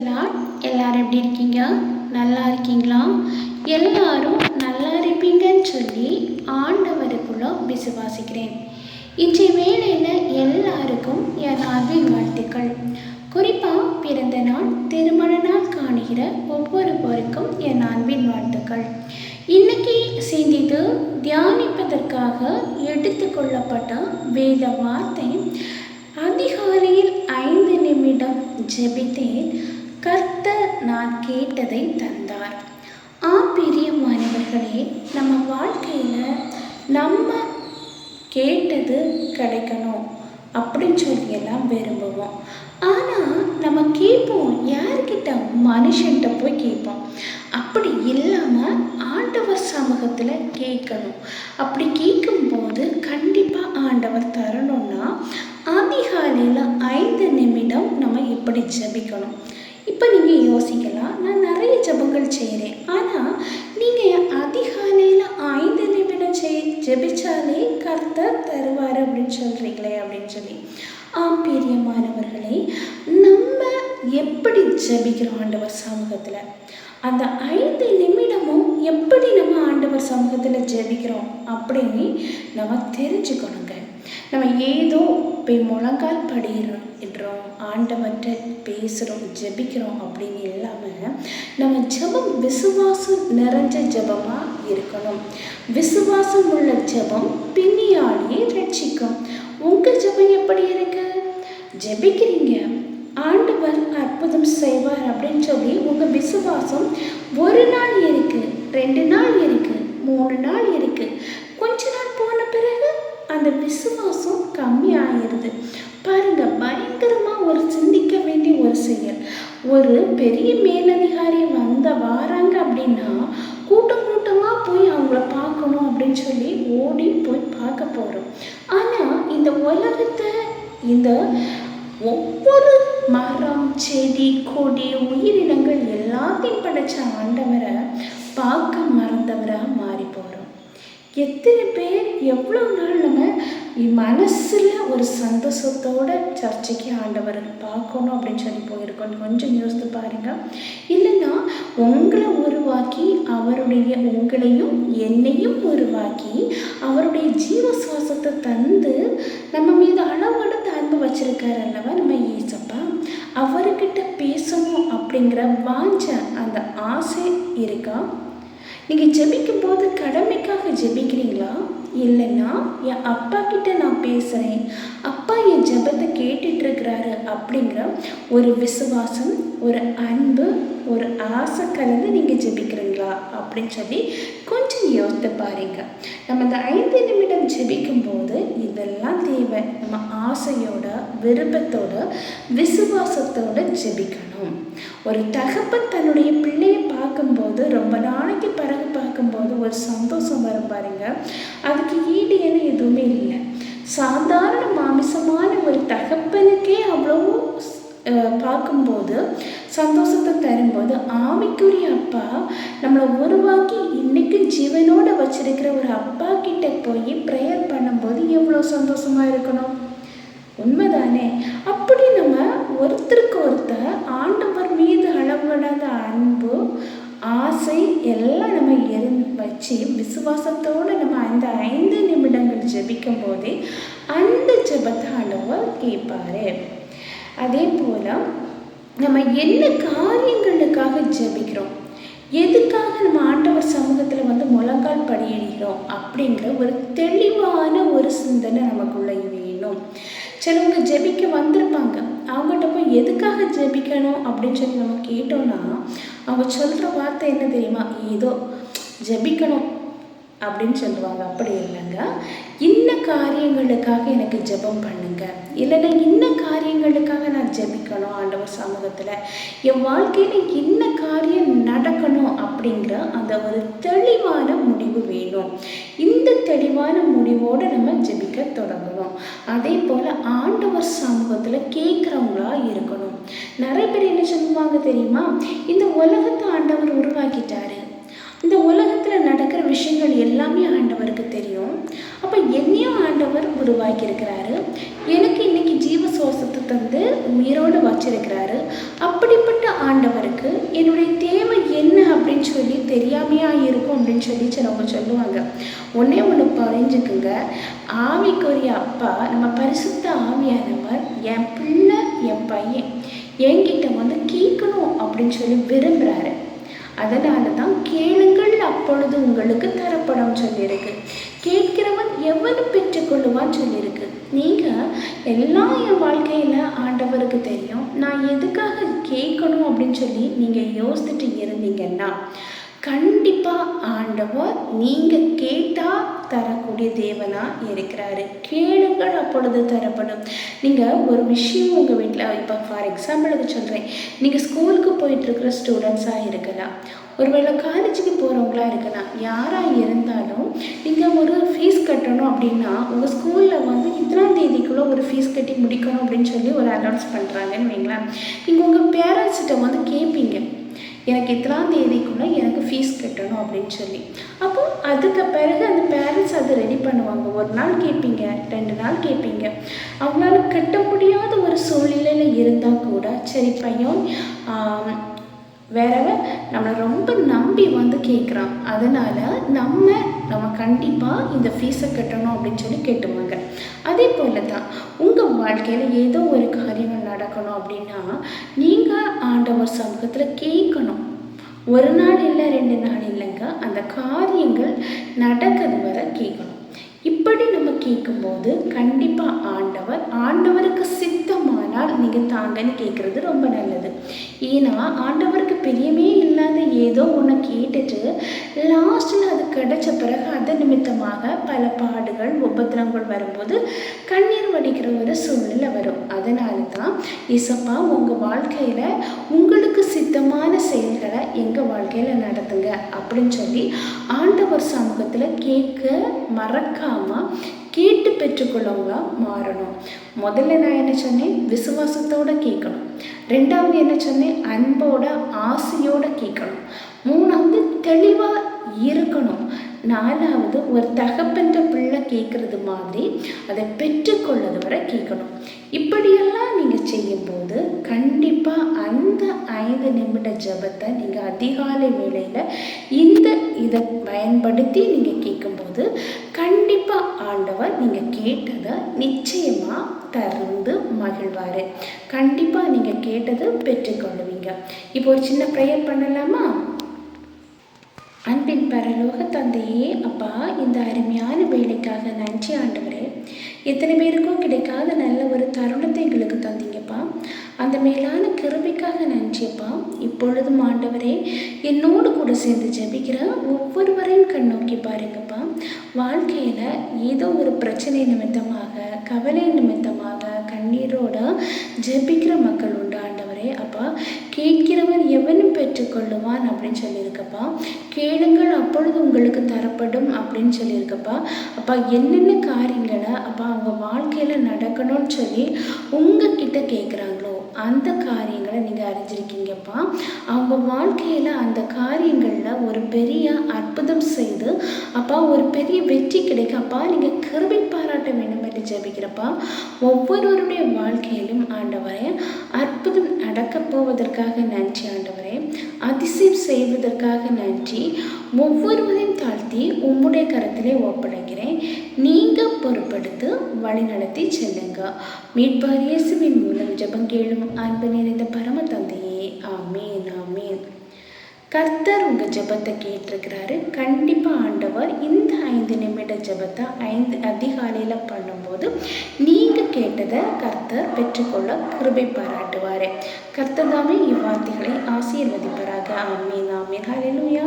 எல்லாரும் எப்படி இருக்கீங்க? நல்லா இருக்கீங்களா? எல்லாரும் நல்லா இருப்பீங்கன்னு சொல்லி ஆண்டவருக்குள்ள விசுவாசிக்கிறேன். இன்றைய வேளையில் எல்லாருக்கும் என் அன்பின் வாழ்த்துக்கள். குறிப்பாக பிறந்த நாள், திருமண நாள் காணுகிற ஒவ்வொருவருக்கும் என் அன்பின் வாழ்த்துக்கள். இன்னைக்கு சிந்தித்து தியானிப்பதற்காக எடுத்துக்கொள்ளப்பட்ட வேத வார்த்தை, அதிகாலையில் 5 நிமிடம் ஜெபித்தேன், கர்த்தர் நான் கேட்டதை தந்தார். பிரியமானவர்களே, நம்ம வாழ்க்கையில் நம்ம கேட்டது கிடைக்கணும் அப்படின்னு சொல்லியெல்லாம் விரும்புவோம். ஆனால் நம்ம கேட்போம், யார்கிட்ட? மனுஷன்கிட்ட போய் கேட்போம். அப்படி இல்லாமல் ஆண்டவர் சமூகத்தில் கேட்கணும். அப்படி கேட்கும்போது கண்டிப்பாக ஆண்டவர் தரணும்னா அதிகாலையில் 5 நிமிடம் நம்ம இப்படி ஜெபிக்கணும். இப்போ நீங்கள் யோசிக்கலாம், நான் நிறைய ஜெபங்கள் செய்கிறேன், ஆனால் நீங்கள் அதிகாலையில் 5 நிமிடம் ஜெபிச்சாலே கர்த்தர் தருவார் அப்படின்னு சொல்கிறீங்களே அப்படின்னு சொல்லி. பிரியமானவர்களே, நம்ம எப்படி ஜெபிக்கிறோம் ஆண்டவர் சமூகத்தில்? அந்த 5 நிமிடமும் எப்படி நம்ம ஆண்டவர் சமூகத்தில் ஜெபிக்கிறோம் அப்படின்னு நம்ம தெரிஞ்சுக்கணுங்க. நம்ம ஏதோ போய் முழங்கால் படிடுறோம், ஆண்டவர்கிட்ட பேசுகிறோம், ஜெபிக்கிறோம் அப்படின்னு இல்லாமல் நம்ம ஜெபம் விசுவாசம் நிறைஞ்ச ஜெபமாக இருக்கணும். விசுவாசம் உள்ள ஜெபம் பின்னியாடியே ரட்சிக்கும். உங்கள் ஜெபம் எப்படி இருக்கு? ஜெபிக்கிறீங்க, ஆண்டவர் அற்புதம் செய்வார் அப்படின்னு சொல்லி உங்கள் விசுவாசம் 1 நாள் இருக்குது, 2 நாள் இருக்குது, 3 நாள் இருக்குது. கொஞ்ச நாள் போன பிறகு அந்த விசுவாசம் கம்மியாகிடுது. பாருங்கள், பயங்கரமாக ஒரு சிந்திக்க வேண்டிய ஒரு செயல். ஒரு பெரிய மேலதிகாரி வாராங்க அப்படின்னா கூட்டம் கூட்டமாக போய் அவங்கள பார்க்கணும் அப்படின்னு சொல்லி ஓடி போய் பார்க்க போகிறோம். ஆனால் இந்த உலகத்தை, இந்த ஒவ்வொரு மரம், செடி, கொடி, உயிரினங்கள் எல்லாத்தையும் படைச்ச ஆண்டவரை பார்க்க மறந்தவராக மாறி போகிறோம். எத்தனை பேர் எவ்வளோ நாள் நம்ம மனசில் ஒரு சந்தோஷத்தோட சர்ச்சைக்கு ஆண்டவரை பார்க்கணும் அப்படின்னு சொல்லி போயிருக்கோம். கொஞ்சம் யோசித்து பாருங்கள். இல்லைன்னா உங்களை உருவாக்கி உங்களையும் என்னையும் உருவாக்கி அவருடைய ஜீவ சுவாசத்தை தந்து நம்ம மீது அளவெடுத்து அன்பு வச்சிருக்காரு அல்லவா நம்ம ஏசப்பா. அவர்கிட்ட பேசணும் அப்படிங்கிற வாஞ்ச, அந்த ஆசை இருக்கா? நீங்கள் ஜெபிக்கும் போது கடமைக்காக ஜெபிக்கிறீங்களா? இல்லைன்னா என் அப்பா கிட்ட நான் பேசுகிறேன், அப்பா என் ஜெபத்தை கேட்டுட்ருக்கிறாரு அப்படிங்கிற ஒரு விசுவாசம், ஒரு அன்பு, ஒரு ஆசை கலந்து நீங்கள் ஜெபிக்கிறீங்களா அப்படின்னு சொல்லி கொஞ்சம் யோசித்து பாருங்க. நம்ம இந்த 5 நிமிடம் ஜெபிக்கும்போது இதெல்லாம் தேவை. நம்ம ஆசையோட, விருப்பத்தோட, விசுவாசத்தோட ஜெபிக்கணும். ஒரு தகப்பன் தன்னுடைய பிள்ளையை பார்க்கும்போது, ரொம்ப நாளைக்கு பிறகு பார்க்கும்போது ஒரு சந்தோஷம் வரும் பாருங்க. அதுக்கு ஈடு என எதுவுமே இல்லை. சாதாரண மாமிசமான ஒரு தகப்பனுக்கே அவ்வளோ பார்க்கும்போது சந்தோஷத்தை தரும்போது, ஆவிக்குரிய அப்பா நம்மளை உருவாக்கி இன்னைக்கு ஜீவனோடு வச்சிருக்கிற ஒரு அப்பா கிட்ட போய் ப்ரேயர் பண்ணும்போது எவ்வளோ சந்தோஷமாக இருக்கணும். உண்மைதானே? அப்படி நம்ம ஒருத்தருக்கு ஒருத்தர் ஆண்டவர் மீது அளவிடாத அன்பு, ஆசை எல்லாம் நம்ம வச்சு விசுவாசத்தோடு நம்ம அந்த 5 நிமிடங்கள் ஜெபிக்கும் போதே அந்த ஜெபத்தை ஆண்டவர் கேட்பாரு. அதே போல் நம்ம என்ன காரியங்களுக்காக ஜெபிக்கிறோம், எதுக்காக நம்ம ஆண்டவர் சமூகத்தில் முழங்கால் படியிடுகிறோம் அப்படிங்கிற ஒரு தெளிவான ஒரு சிந்தனை நமக்குள்ளே வேணும். சிலவங்க ஜெபிக்க வந்திருப்பாங்க, அவங்ககிட்ட போய் எதுக்காக ஜெபிக்கணும் அப்படின்னு சொல்லி நம்ம கேட்டோம்னா அவங்க சொல்கிற வார்த்தை என்ன தெரியுமா? ஏதோ ஜெபிக்கணும் அப்படின்னு சொல்லுவாங்க. அப்படி இல்லைங்க, இன்ன காரியங்களுக்காக எனக்கு ஜெபம் பண்ணுங்க, இல்லைன்னா இன்ன காரியங்களுக்காக நான் ஜெபிக்கணும் ஆண்டவர் சமூகத்தில், என் வாழ்க்கையில் இன்ன காரியம் நடக்கணும் அப்படிங்கிற அந்த ஒரு தெளிவான முடிவு வேணும். இந்த தெளிவான முடிவோடு நம்ம ஜெபிக்க தொடங்கணும். அதே போல் ஆண்டவர் சமூகத்தில் கேட்குறவங்களா இருக்கணும். நிறைய பேர் என்ன சொல்லுவாங்க தெரியுமா? இந்த உலகத்தை ஆண்டவர் உருவாக்கிட்டாரு, இந்த உலகத்தில் நடக்கிற விஷயங்கள் எல்லாமே ஆண்டவருக்கு தெரியும். அப்போ என்னையும் ஆண்டவர் உருவாக்கியிருக்கிறாரு, எனக்கு இன்னைக்கு ஜீவ சுவாசத்தை தந்து உயிரோடு வச்சிருக்கிறாரு. அப்படிப்பட்ட ஆண்டவருக்கு என்னுடைய தேவை என்ன அப்படின்னு சொல்லி தெரியாமையா இருக்கும் அப்படின்னு சொல்லி சிலவங்க சொல்லுவாங்க. ஒன்னே ஒன்று புரிஞ்சுக்குங்க, ஆவிக்குரிய அப்பா நம்ம பரிசுத்த ஆவியானவர் என் பிள்ளை என் பையன் என்கிட்ட வந்து கேட்கணும் அப்படின்னு சொல்லி விரும்புகிறாரு. அதனால தான் கேளுங்கள் அப்பொழுது உங்களுக்கு தரப்படும் சொல்லியிருக்கு. கேட்கிறவன் எவனும் பெற்றுக்கொள்ளுவான்னு சொல்லியிருக்கு. நீங்கள் எல்லாம் என் வாழ்க்கையில் ஆண்டவருக்கு தெரியும், நான் எதுக்காக கேட்கணும் அப்படின்னு சொல்லி நீங்கள் யோசிச்சுட்டு இருந்தீங்கன்னா கண்டிப்பாக ஆண்டவர் நீங்கள் கேட்டால் தரக்கூடிய தேவனாக இருக்கிறாரு. கேளுங்கள் அப்பொழுது தரப்படும். நீங்கள் ஒரு விஷயம் உங்கள் வீட்டில், இப்போ ஃபார் எக்ஸாம்பிளுக்கு சொல்கிறேன், நீங்கள் ஸ்கூலுக்கு போயிட்டுருக்கிற ஸ்டூடெண்ட்ஸாக இருக்கலாம், ஒருவேளை காலேஜுக்கு போகிறவங்களா இருக்கலாம், யாராக இருந்தாலும் நீங்கள் ஒரு ஃபீஸ் கட்டணும் அப்படின்னா உங்கள் ஸ்கூலில் வந்து இத்தனாம் தேதிக்குள்ளே ஒரு ஃபீஸ் கட்டி முடிக்கணும் அப்படின்னு சொல்லி ஒரு அனௌன்ஸ் பண்ணுறாங்கன்னு வைங்களேன். நீங்கள் உங்கள் பேரண்ட்ஸ்கிட்ட வந்து கேட்பீங்க, எனக்கு இத்தனாம் தேதிக்குள்ளே எனக்கு ஃபீஸ் கட்டணும் அப்படின்னு சொல்லி. அப்போ அதுக்கு பிறகு அந்த பேரண்ட்ஸ் அதை ரெடி பண்ணுவாங்க. ஒரு நாள் கேட்பீங்க, 2 நாள் கேட்பீங்க. அவங்களால கட்ட முடியாத ஒரு சூழ்நிலையில் இருந்தால் கூட சரி பையன் வேறவன் நம்மளை ரொம்ப நம்பி வந்து கேட்குறான், அதனால் நம்ம கண்டிப்பாக இந்த ஃபீஸை கட்டணும் அப்படின்னு சொல்லி கேட்டுவாங்க. அதே போல் தான் உங்கள் வாழ்க்கையில் ஏதோ ஒரு காரியங்கள் நடக்கணும் அப்படின்னா நீங்கள் ஆண்டவர் சமூகத்தில் கேட்கணும். ஒரு நாள் இல்லை 2 நாள் இல்லைங்க, அந்த காரியங்கள் நடக்கிறது வர கேட்கணும். இப்படி நம்ம கேட்கும்போது கண்டிப்பாக ஆண்டவருக்கு சித்தமானால் நீங்கள் தாங்கன்னு கேட்குறது ரொம்ப நல்லது. ஏன்னா ஆண்டவருக்கு பிரியமே இல்லாத ஏதோ ஒன்று கேட்டுட்டு லாஸ்ட்டில் அது கிடைச்ச பிறகு அது நிமித்தமாக பல பாடுகள் உபத்திரங்கள் வரும்போது கண்ணீர் வடிக்கிற ஒரு சூழ்நிலை வரும். அதனால தான் இசப்பா உங்கள் வாழ்க்கையில் உங்களுக்கு சித்தமான செயல்களை எங்கள் வாழ்க்கையில் நடத்துங்க அப்படின்னு சொல்லி ஆண்டவர் சமூகத்தில் கேட்க மறக்காமல் கேட்டு பெற்றுக்கொள்ளவங்களா மாறணும். முதல்ல நான் என்ன சொன்னேன், விசுவாசத்தோடு கேட்கணும். 2வது என்ன சொன்னேன், அன்போட ஆசையோடு கேட்கணும். 3வது தெளிவாக இருக்கணும். 4வது ஒரு தகப்பன்ற பிள்ளை கேட்குறது மாதிரி அதை பெற்றுக்கொள்ளது வரை கேட்கணும். இப்படியெல்லாம் நீங்கள் செய்யும்போது கண்டிப்பாக அந்த 5 நிமிட ஜபத்தை நீங்கள் அதிகாலை வேளையில் இதை பயன்படுத்தி நீங்கள் கேட்கும்போது கண்டிப்பாக ஆண்டவர் நீங்கள் கேட்டதை நிச்சயமாக தருந்து மகிழ்வார். கண்டிப்பாக நீங்கள் கேட்டதை பெற்றுக்கொள்ளுவீங்க. இப்போ ஒரு சின்ன ப்ரேயர் பண்ணலாமா? அன்பின் பரலோக தந்தையே, அப்பா, இந்த அருமையான வேலைக்காக நன்றி ஆண்டவரே. எத்தனை பேருக்கும் கிடைக்காத நல்ல ஒரு தருணத்தை எங்களுக்கு தந்தீங்கப்பா. அந்த மேலான கிருபைக்காக நன்றியப்பா. இப்பொழுதும் ஆண்டவரே, என்னோடு கூட சேர்ந்து ஜெபிக்கிற ஒவ்வொருவரையும் கண்ணோக்கி பாருங்கப்பா. வாழ்க்கையில் ஏதோ ஒரு பிரச்சனை நிமித்தமாக, கவலை நிமித்தமாக கண்ணீரோட ஜெபிக்கிற மக்கள் உண்டு ஆண்டவரே. அப்பா, கேட்கிறவன் எவனும் பெற்றுக்கொள்ளுவான் அப்படின்னு சொல்லியிருக்கப்பா. கேளுங்கள் அப்பொழுது உங்களுக்கு தரப்படும் அப்படின்னு சொல்லியிருக்கப்பா. அப்பா, என்னென்ன காரியங்களை அப்பா அவங்க வாழ்க்கையில் நடக்கணும்னு சொல்லி உங்ககிட்ட கேட்குறாங்களோ அந்த காரியங்களை நீங்கள் அறிஞ்சிருக்கீங்கப்பா. அவங்க வாழ்க்கையில் அந்த காரியங்களில் ஒரு பெரிய அற்புதம் செய்து அப்பா ஒரு பெரிய வெற்றி கிடைக்கப்பா நீங்கள் கிருபை பாராட்ட வேண்டும் என்று ஜெபிக்கிறப்பா. ஒவ்வொருவருடைய வாழ்க்கையிலும் ஆண்டவரே அற்புதம் நடக்கப் போவதற்காக நன்றி ஆண்டவரே. அதிசயம் செய்வதற்காக நன்றி. ஒவ்வொருவரையும் தாழ்த்தி உம்முடைய கரத்திலே ஒப்படைக்கிறேன். நீங்கள் பொறுப்படுத்து வழிநடத்தி செல்லுங்க. மீட்பர் இயேசுவின் மூலம் ஜெபம் கேளும் அன்பு நிறைந்த பரம தந்தையே, ஆமீன் ஆமீன். கர்த்தர் உங்கள் ஜெபத்தை கேட்டிருக்கிறாரு. கண்டிப்பாக ஆண்டவர் இந்த 5 நிமிட ஜெபத்தை அதிகாலையில் பண்ணும்போது நீங்கள் கேட்டதை கர்த்தர் பெற்றுக்கொள்ள கிருபை பாராட்டுவார். கர்த்தர் தாமே இவ்வார்த்தைகளை ஆசீர்வதிப்பாராக. ஆமீன் ஆமீன். ஹல்லேலூயா.